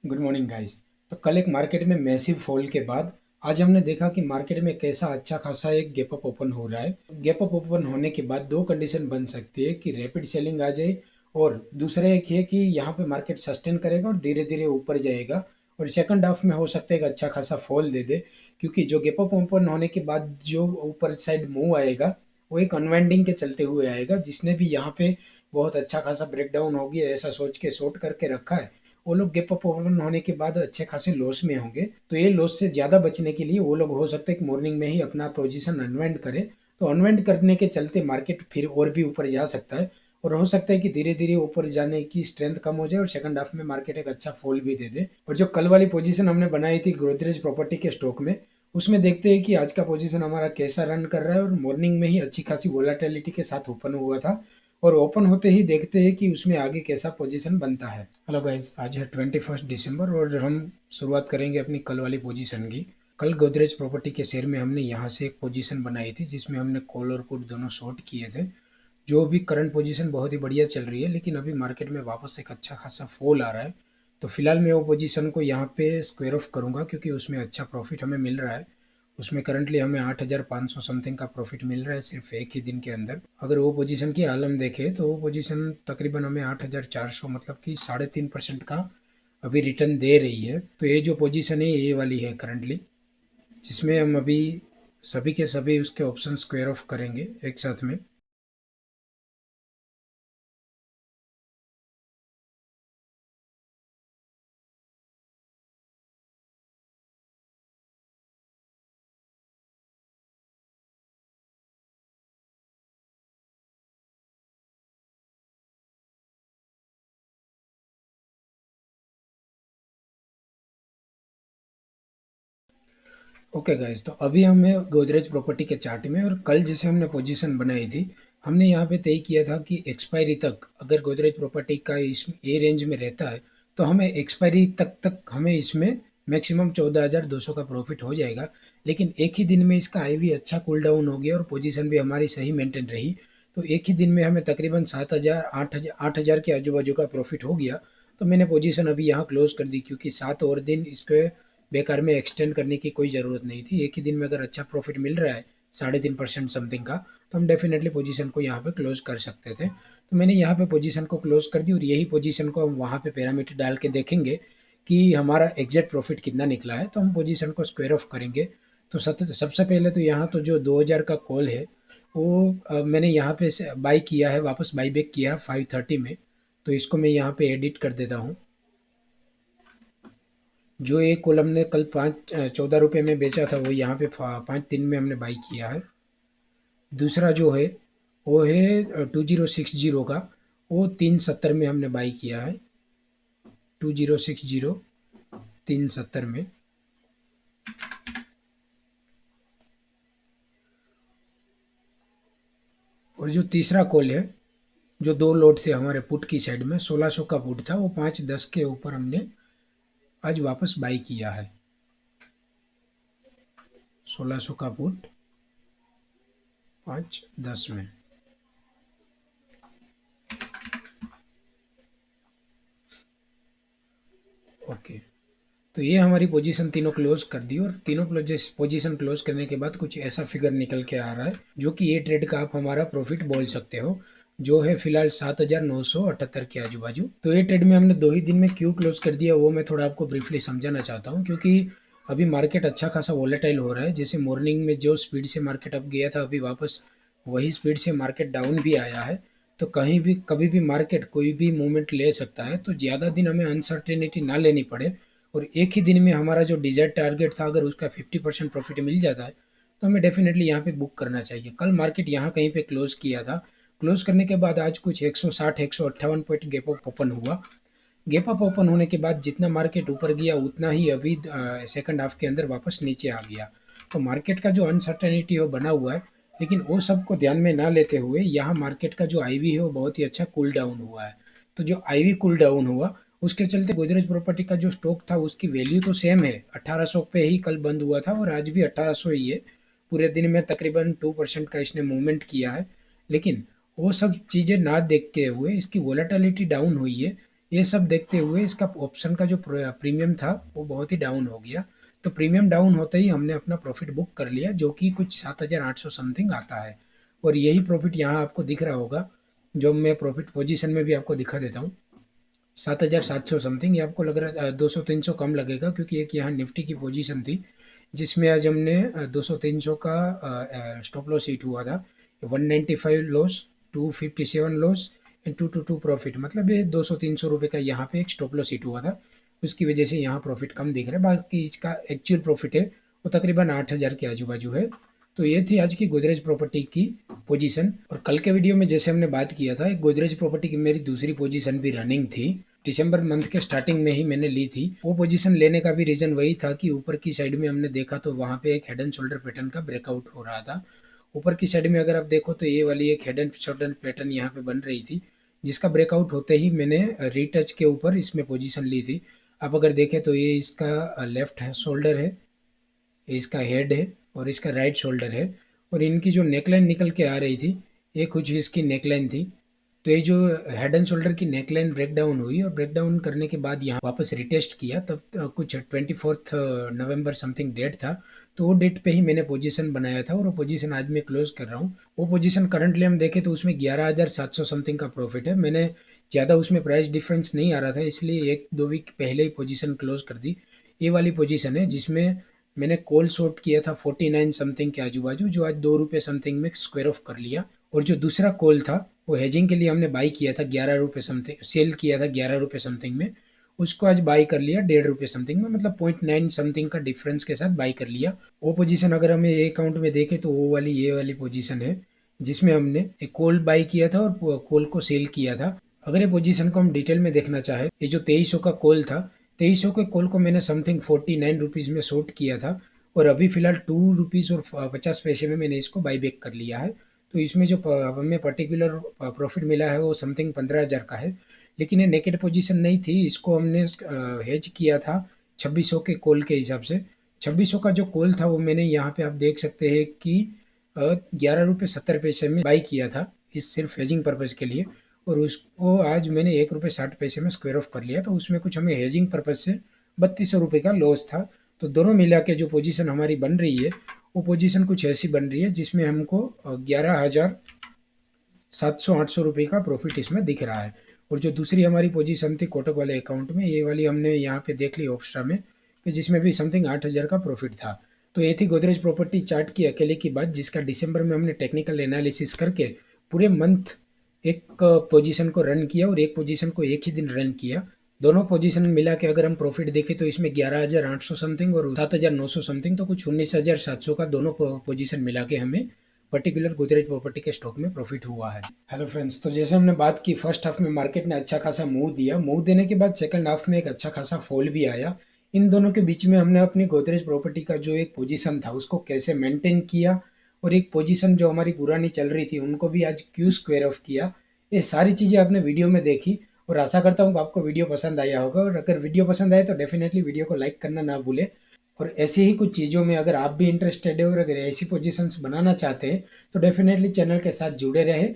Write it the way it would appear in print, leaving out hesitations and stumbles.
Good morning guys. तो कल एक मार्केट में मैसिव फॉल के बाद आज हमने देखा कि मार्केट में कैसा अच्छा खासा एक गैप अप ओपन हो रहा है। गैप अप ओपन होने के बाद दो कंडीशन बन सकती है कि रैपिड सेलिंग आ जाए, और दूसरा एक ये कि यहाँ पे मार्केट सस्टेन करेगा और धीरे धीरे ऊपर जाएगा, और सेकंड हाफ में हो सकता है एक अच्छा खासा फॉल दे दे। क्योंकि जो गैप अप ओपन होने के बाद जो ऊपर साइड मूव आएगा वो एक अनवाइंडिंग के चलते हुए आएगा। जिसने भी यहाँ पे बहुत अच्छा खासा ब्रेकडाउन होगी ऐसा सोच के शॉर्ट करके रखा है, वो लोग गैप अप ओपन होने के बाद अच्छे खासे लॉस में होंगे। तो ये लॉस से ज़्यादा बचने के लिए वो लोग हो सकता है कि मॉर्निंग में ही अपना पोजीशन अनवाइंड करें। तो अनवाइंड करने के चलते मार्केट फिर और भी ऊपर जा सकता है, और हो सकता है कि धीरे धीरे ऊपर जाने की स्ट्रेंथ कम हो जाए और सेकंड हाफ में मार्केट एक अच्छा फॉल भी दे दे। और जो कल वाली पोजीशन हमने बनाई थी गोदरेज प्रॉपर्टी के स्टॉक में, उसमें देखते हैं कि आज का पोजीशन हमारा कैसा रन कर रहा है। और मॉर्निंग में ही अच्छी खासी वोलाटिलिटी के साथ ओपन हुआ था, और ओपन होते ही देखते हैं कि उसमें आगे कैसा पोजीशन बनता है। हेलो गाइस, आज है 21 दिसंबर और हम शुरुआत करेंगे अपनी कल वाली पोजीशन की। कल गोदरेज प्रॉपर्टी के शेयर में हमने यहाँ से एक पोजीशन बनाई थी जिसमें हमने कॉल और पुट दोनों शॉर्ट किए थे। जो अभी करंट पोजीशन बहुत ही बढ़िया चल रही है, लेकिन अभी मार्केट में वापस एक अच्छा खासा फॉल आ रहा है। तो फिलहाल मैं वो पोजीशन को यहाँ पे स्क्वेयर ऑफ करूँगा क्योंकि उसमें अच्छा प्रॉफिट हमें मिल रहा है। उसमें करंटली हमें 8,500 समथिंग का प्रॉफिट मिल रहा है सिर्फ एक ही दिन के अंदर। अगर वो पोजीशन की हाल हम देखें तो वो पोजीशन तकरीबन हमें 8,400 मतलब कि 3.5% का अभी रिटर्न दे रही है। तो ये जो पोजीशन है ये वाली है करंटली, जिसमें हम अभी सभी के सभी उसके ऑप्शन स्क्वेयर ऑफ करेंगे एक साथ में। ओके गाइस, तो अभी हमें गोदरेज प्रॉपर्टी के चार्ट में, और कल जैसे हमने पोजीशन बनाई थी, हमने यहाँ पे तय किया था कि एक्सपायरी तक अगर गोदरेज प्रॉपर्टी का इस ए रेंज में रहता है तो हमें एक्सपायरी तक तक हमें इसमें मैक्सिमम 14,200 का प्रॉफिट हो जाएगा। लेकिन एक ही दिन में इसका आईवी अच्छा कूल डाउन हो गया और पोजीशन भी हमारी सही मेंटेन रही। तो एक ही दिन में हमें तकरीबन 7,000 8,000 के आजू बाजू का प्रॉफिट हो गया। तो मैंने पोजीशन अभी यहाँ क्लोज कर दी क्योंकि 7 और दिन इसके बेकार में एक्सटेंड करने की कोई ज़रूरत नहीं थी। एक ही दिन में अगर अच्छा प्रॉफिट मिल रहा है 3.5% समथिंग का, तो हम डेफिनेटली पोजीशन को यहाँ पे क्लोज कर सकते थे। तो मैंने यहाँ पे पोजीशन को क्लोज कर दी, और यही पोजीशन को हम वहाँ पे पैरामीटर डाल के देखेंगे कि हमारा एग्जैक्ट प्रॉफिट कितना निकला है। तो हम पोजीशन को स्क्वायर ऑफ करेंगे। तो सबसे पहले तो यहाँ तो जो 2,000 का कॉल है वो मैंने यहाँ पे बाई किया है, वापस बाई बैक किया 530 में। तो इसको मैं यहाँ पे एडिट कर देता हूँ। जो एक कॉलम ने कल 14 रुपये में बेचा था वो यहाँ पे 5 दिन में हमने बाई किया है। दूसरा जो है वो है 2060 का, वो 370 में हमने बाई किया है। 2060 370 में। और जो तीसरा कॉल है, जो दो लोड थे हमारे पुट की साइड में, 1600 का पुट था, वो 510 के ऊपर हमने आज वापस बाई किया है। 1600 का पुट 510 में। ओके, तो ये हमारी पोजीशन तीनों क्लोज कर दी, और तीनों पोजीशन क्लोज करने के बाद कुछ ऐसा फिगर निकल के आ रहा है जो कि ये ट्रेड का आप हमारा प्रॉफिट बोल सकते हो, जो है फिलहाल 7,978 के आजू बाजू। तो ये ट्रेड में हमने 2 ही दिन में क्यों क्लोज कर दिया वो मैं थोड़ा आपको ब्रीफली समझाना चाहता हूँ। क्योंकि अभी मार्केट अच्छा खासा वॉलेटाइल हो रहा है। जैसे मॉर्निंग में जो स्पीड से मार्केट अप गया था, अभी वापस वही स्पीड से मार्केट डाउन भी आया है। तो कहीं भी कभी भी मार्केट कोई भी मूवमेंट ले सकता है। तो ज़्यादा दिन हमें अनसर्टेनिटी ना लेनी पड़े, और एक ही दिन में हमारा जो डिजायर्ड टारगेट था अगर उसका 50% प्रॉफिट मिल जाता है तो हमें डेफिनेटली यहाँ पे बुक करना चाहिए। कल मार्केट यहाँ कहीं पे क्लोज किया था। क्लोज करने के बाद आज कुछ 160 158 पॉइंट गैप अप ओपन हुआ। गैप अप ओपन होने के बाद जितना मार्केट ऊपर गया उतना ही अभी सेकंड हाफ के अंदर वापस नीचे आ गया। तो मार्केट का जो अनसर्टेनिटी है वो बना हुआ है, लेकिन वो सबको ध्यान में ना लेते हुए यहाँ मार्केट का जो आईवी है वो बहुत ही अच्छा कूल डाउन हुआ है। तो जो आईवी कूल डाउन हुआ उसके चलते गोदरेज प्रॉपर्टी का जो स्टॉक था उसकी वैल्यू तो सेम है, 1800 पे ही कल बंद हुआ था और आज भी 1800 ही है। पूरे दिन में तकरीबन 2% का इसने मूवमेंट किया है। लेकिन वो सब चीज़ें ना देखते हुए इसकी वोलेटिलिटी डाउन हुई है। ये सब देखते हुए इसका ऑप्शन का जो प्रीमियम था वो बहुत ही डाउन हो गया। तो प्रीमियम डाउन होते ही हमने अपना प्रॉफिट बुक कर लिया, जो कि कुछ 7,800 समथिंग आता है। और यही प्रॉफिट यहाँ आपको दिख रहा होगा, जो मैं प्रॉफिट पोजीशन में भी आपको दिखा देता हूँ। 7,700 समथिंग, ये आपको लग रहा है 200-300 कम लगेगा, क्योंकि एक यहाँ निफ्टी की पोजीशन थी जिसमें आज हमने 200-300 का स्टॉप लॉस हिट हुआ था। 195 लॉस, 257 लॉस एंड 222 प्रॉफिट, मतलब ये 200-300 रुपये का यहाँ पे एक स्टॉप लॉस हिट हुआ था। उसकी वजह से यहाँ प्रॉफिट कम दिख रहा है। बाकी इसका एक्चुअल प्रॉफिट है वो तकरीबन 8,000 के आजू बाजू है। तो ये थी आज की गोदरेज प्रॉपर्टी की पोजीशन। और कल के वीडियो में जैसे हमने बात किया था, एक गोदरेज प्रॉपर्टी की मेरी दूसरी पोजीशन भी रनिंग थी, दिसंबर मंथ के स्टार्टिंग में ही मैंने ली थी। वो पोजीशन लेने का भी रीज़न वही था कि ऊपर की साइड में हमने देखा तो वहाँ पे एक हेड एंड शोल्डर पैटर्न का ब्रेकआउट हो रहा था। ऊपर की साइड में अगर आप देखो तो ये वाली एक हेड एंड शोल्डर पैटर्न यहाँ पे बन रही थी, जिसका ब्रेकआउट होते ही मैंने रीटच के ऊपर इसमें पोजीशन ली थी। आप अगर देखें तो ये इसका लेफ्ट शोल्डर है, ये इसका हेड है और इसका राइट शोल्डर है। और इनकी जो नेकलाइन निकल के आ रही थी, ये कुछ इसकी नेकलाइन थी। तो ये जो हेड एंड शोल्डर की नेकलाइन ब्रेक डाउन हुई और ब्रेक डाउन करने के बाद यहाँ वापस रिटेस्ट किया, तब कुछ 24 नवंबर समथिंग डेट था। तो वो डेट पे ही मैंने पोजीशन बनाया था और वो पोजीशन आज मैं क्लोज कर रहा हूँ। वो पोजीशन करंटली हम देखें तो उसमें 11,700 समथिंग का प्रॉफिट है। मैंने ज़्यादा उसमें प्राइस डिफरेंस नहीं आ रहा था, इसलिए 1-2 वीक पहले ही पोजीशन क्लोज कर दी। ये वाली पोजीशन है जिसमें मैंने कॉल शॉर्ट किया था 49 समथिंग के आजू बाजू, जो आज 2 रुपये समथिंग में स्क्वायर ऑफ कर लिया। और जो दूसरा कॉल था वो हेजिंग के लिए हमने बाई किया था 11 रुपये समथिंग, सेल किया था 11 रुपये समथिंग में, उसको आज बाई कर लिया 1.5 रुपये समथिंग में, मतलब 0.9 समथिंग का डिफरेंस के साथ बाई कर लिया। वो पोजीशन अगर हमें ये अकाउंट में देखें तो वो वाली ये वाली पोजीशन है जिसमें हमने एक कॉल बाई किया था और कॉल को सेल किया था। अगर ये पोजीशन को हम डिटेल में देखना चाहे, ये जो 2300 का कॉल था, 2300 के कॉल को मैंने समथिंग 49 रुपीज़ में शॉर्ट किया था और अभी फ़िलहाल 2 रुपीज़ और 50 पैसे में मैंने इसको बाई बैक कर लिया है। तो इसमें जो हमें पर्टिकुलर प्रॉफिट मिला है वो समथिंग 15,000 का है। लेकिन ये नेकेड पोजीशन नहीं थी, इसको हमने हेज किया था 2600 के कॉल के हिसाब से। 2600 का जो कॉल था वो मैंने यहाँ पे आप देख सकते हैं कि 11 रुपये 70 पैसे में बाई किया था, इस सिर्फ हेजिंग पर्पज़ के लिए। और उसको आज मैंने 1 रुपये 60 पैसे में स्क्वायर ऑफ कर लिया, तो उसमें कुछ हमें हेजिंग पर्पज़ से 3200 रुपये का लॉस था। तो दोनों मिला के जो पोजीशन हमारी बन रही है वो पोजीशन कुछ ऐसी बन रही है जिसमें हमको 11,700-800 रुपये का प्रॉफिट इसमें दिख रहा है। और जो दूसरी हमारी पोजीशन थी कोटक वाले अकाउंट में, ये वाली हमने यहाँ पे देख ली ऑप्स्ट्रा में, कि जिसमें भी समथिंग 8,000 का प्रॉफिट था। तो ये थी गोदरेज प्रॉपर्टी चार्ट की अकेले की बात, जिसका दिसंबर में हमने टेक्निकल एनालिसिस करके पूरे मंथ एक पोजीशन को रन किया और एक पोजीशन को एक ही दिन रन किया। दोनों पोजीशन मिला के अगर हम प्रॉफिट देखें तो इसमें 11,800 समथिंग और 7,900 समथिंग, तो कुछ 19,700 का दोनों पोजीशन मिला के हमें पर्टिकुलर गोदरेज प्रॉपर्टी के स्टॉक में प्रॉफिट हुआ है। हेलो फ्रेंड्स, तो जैसे हमने बात की फर्स्ट हाफ में मार्केट ने अच्छा खासा मूव दिया, मूव देने के बाद सेकंड हाफ में एक अच्छा खासा फॉल भी आया। इन दोनों के बीच में हमने अपनी गोदरेज प्रॉपर्टी का जो एक पोजीशन था उसको कैसे मेंटेन किया और एक पोजीशन जो हमारी पुरानी चल रही थी उनको भी आज क्यों स्क्वायर ऑफ किया, ये सारी चीज़ें आपने वीडियो में देखी। और आशा करता हूँ कि आपको वीडियो पसंद आया होगा, और अगर वीडियो पसंद आए तो डेफिनेटली वीडियो को लाइक करना ना भूलें। और ऐसे ही कुछ चीज़ों में अगर आप भी इंटरेस्टेड है और अगर ऐसी पोजीशंस बनाना चाहते हैं तो डेफिनेटली चैनल के साथ जुड़े रहें